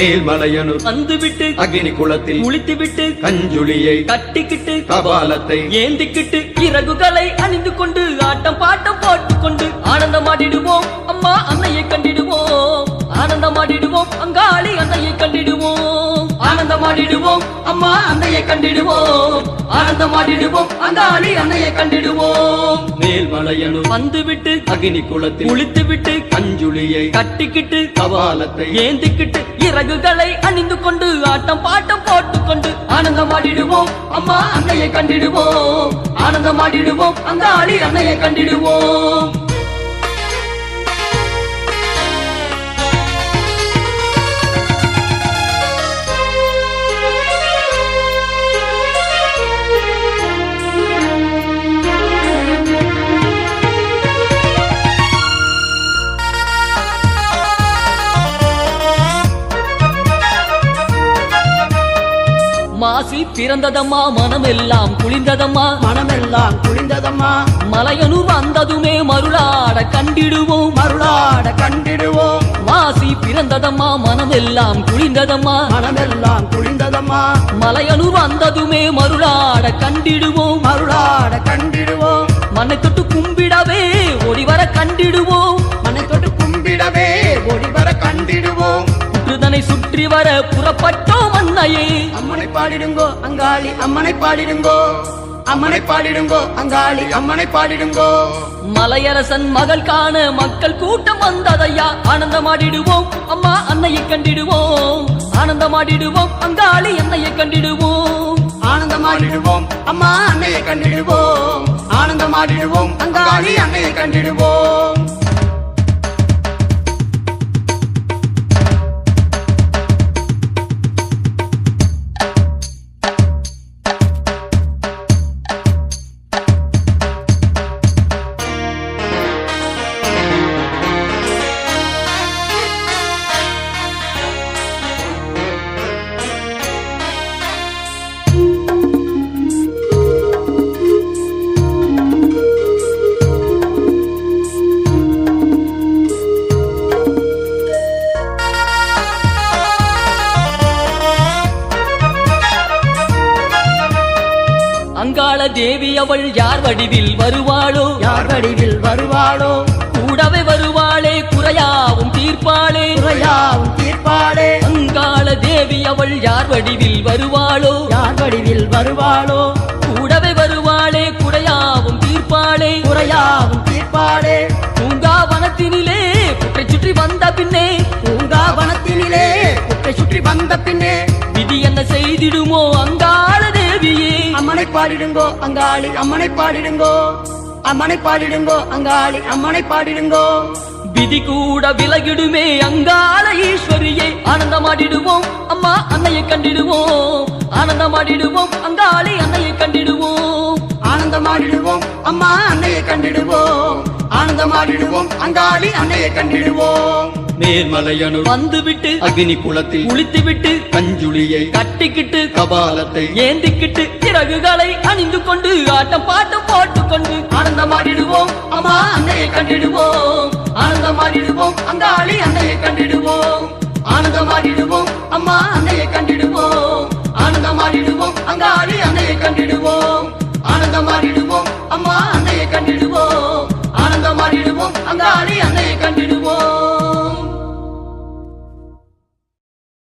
மேல்மலையனு வந்துவிட்டு அக்னி குளத்தில் குளித்துவிட்டு கஞ்சுளியை கட்டிக்கிட்டு கபாலத்தை ஏந்திக்கிட்டு இறகுகளை அணிந்து கொண்டு ஆட்டம் பாட்டம் போட்டுக்கொண்டு ஆனந்தமாடிடுவோம் அம்மா அன்னையை கண்டிடுவோம் ஆனந்தமாடிடுவோம் அங்காளி அன்னையை கண்டிடுவோம் ஆனந்தமாடிடுவோம் அம்மா அன்னையை கண்டிடுவோம் ஆனந்தமாடிடுவோம் அங்காளி அன்னையை கண்டிடுவோம் மேல்மலையனு வந்துவிட்டு அக்னி குளத்தில் குளித்துவிட்டு கஞ்சுளியை கட்டிக்கிட்டு கபாலத்தை ஏந்திக்கிட்டு இறகுகளை அணிந்து கொண்டு ஆட்டம் பாட்டம் போட்டுக்கொண்டு ஆனந்தமாடிடுவோம் அம்மா அன்னையை கண்டிடுவோம் ஆனந்தமாடிடுவோம் அங்காளி அன்னையை கண்டிடுவோம் மாசி பிறந்ததம்மா மனமெல்லாம் குளிர்ந்ததம்மா மனமெல்லாம் குளிர்ந்ததம்மா மலையனூர் வந்ததுமே மருளாட கண்டிடுவோம் மருளாட கண்டிடுவோம் மாசி பிறந்ததம்மா மனமெல்லாம் குளிர்ந்ததம்மா மனமெல்லாம் குளிர்ந்ததம்மா மலையனூர் வந்ததுமே மருளாட கண்டிடுவோம் மருளாட கண்டிடுவோம் மண்ணை தொட்டு கும்பிடவே ஒளிவர கண்டிடுவோம் மனை தொட்டு கும்பிடவே ஒளிவர கண்டிடுவோம் சுற்றுதனை சுற்றி வர புறப்பட்டோம் அன்னையே அம்மனை பாடிடுங்கோ அங்காளி அம்மனை பாடிடுங்கோ அம்மனை பாடிடுங்கோ அங்காளி அம்மனை பாடிடுங்கோ மலையரசன் மகள் காண மக்கள் கூட்டம் வந்ததையா ஆனந்தமாடிடுவோம் அம்மா அன்னையை கண்டிடுவோம் ஆனந்தமாடிடுவோம் அங்காளி அன்னையை கண்டிடுவோம் ஆனந்தமாடிடுவோம் அம்மா அன்னையை கண்டிடுவோம் ஆனந்தமாடிடுவோம் அங்காளி அன்னையை கண்டிடுவோம் அங்காள தேவி அவள் யார் வடிவில் வருவாளோ யார் வடிவில் வருவாளோ கூடவே வருவாளே குறையாவும் தீர்ப்பாளே குறையாவும் தீர்ப்பாளே அங்காள தேவி அவள் யார் வடிவில் வருவாளோ யார் வடிவில் வருவாளோ கூடவே வருவாளே குறையாவும் தீர்ப்பாளே குறையாவும் தீர்ப்பாளே பூங்காவனத்தினிலே குற்றை சுற்றி வந்த பின்னே பூங்காவனத்தினிலே குற்றை சுற்றி வந்த பின்னே விதி என்ன செய்திடுமோ அங்காள தேவியே அம்மனை பாடிடுங்கோ அங்காளி அம்மனை பாடிடுங்கோ அம்மனை பாடிடுங்கோ அங்காளி அம்மனை பாடிடுங்கோ விதி கூட விலகிடுமே அங்காள ஈஸ்வரியே ஆனந்தமாடிடுவோம் அம்மா அன்னையை கண்டிடுவோம் ஆனந்தமாடிடுவோம் அங்காளி அன்னையை கண்டிடுவோம் ஆனந்தமாடிடுவோம் அம்மா அன்னையை கண்டிடுவோம் ஆனந்தமாடிடுவோம் அங்காளி அன்னையை கண்டிடுவோம் மேல்மலையனு வந்துவிட்டு அக்னி குளத்தில் குளித்துவிட்டு கஞ்சுளியை கட்டிக்கிட்டு கபாலத்தை ஏந்திக்கிட்டு இறகுகளை அணிந்து கொண்டு ஆட்டம் பாட்டம் போட்டுக்கொண்டு ஆனந்தமாடிடுவோம் அம்மா அன்னையை கண்டிடுவோம் ஆனந்தமாடிடுவோம் அங்காளி அன்னையை கண்டிடுவோம் ஆனந்தமாடிடுவோம் அம்மா அன்னையை கண்டிடுவோம் ஆனந்தமாடிடுவோம் அங்காளி அன்னையை கண்டிடுவோம் ஆனந்தமாடிடுவோம் அம்மா அன்னையை கண்டிடுவோம் ஆனந்தமாடிடுவோம் அங்காளி அன்னையை கண்டிடுவோம்